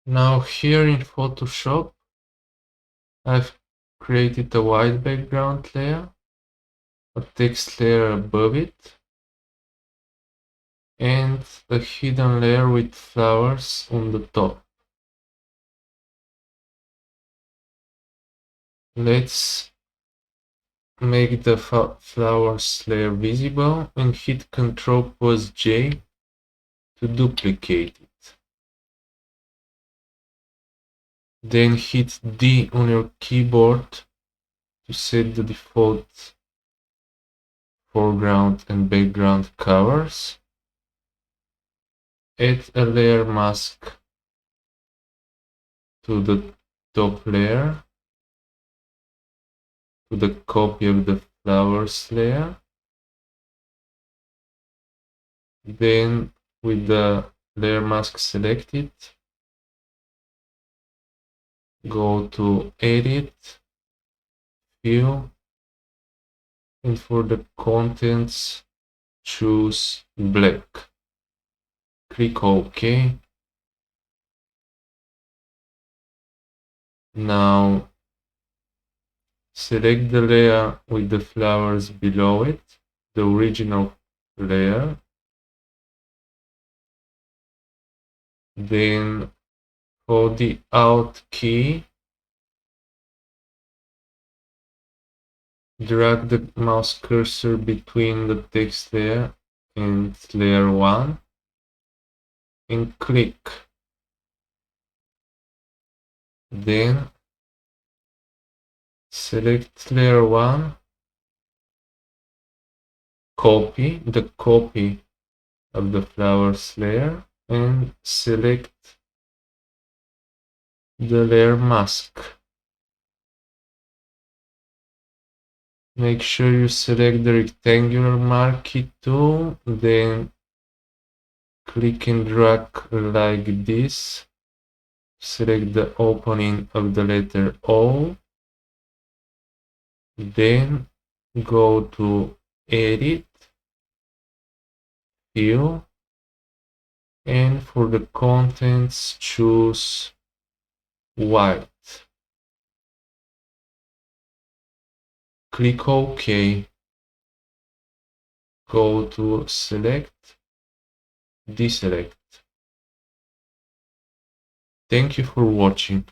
Now here in Photoshop, I've created a white background layer, a text layer above it, and a hidden layer with flowers on the top. Let's make the flowers layer visible and hit Ctrl+J to duplicate it. Then hit D on your keyboard to set the default foreground and background colors. Add a layer mask to the top layer, to the copy of the flowers layer. Then with the layer mask selected, go to Edit, View, and for the contents, choose black. Click OK. Now select the layer with the flowers below it, the original layer. Then hold the Alt key, drag the mouse cursor between the text layer and layer 1 and click. Then select layer 1, copy the copy of the flowers layer and select the layer mask. Make sure you select the rectangular marquee tool, then click and drag like this. Select the opening of the letter O. Then go to Edit, View, and for the contents choose white. Click OK. Go to Select, Deselect. Thank you for watching.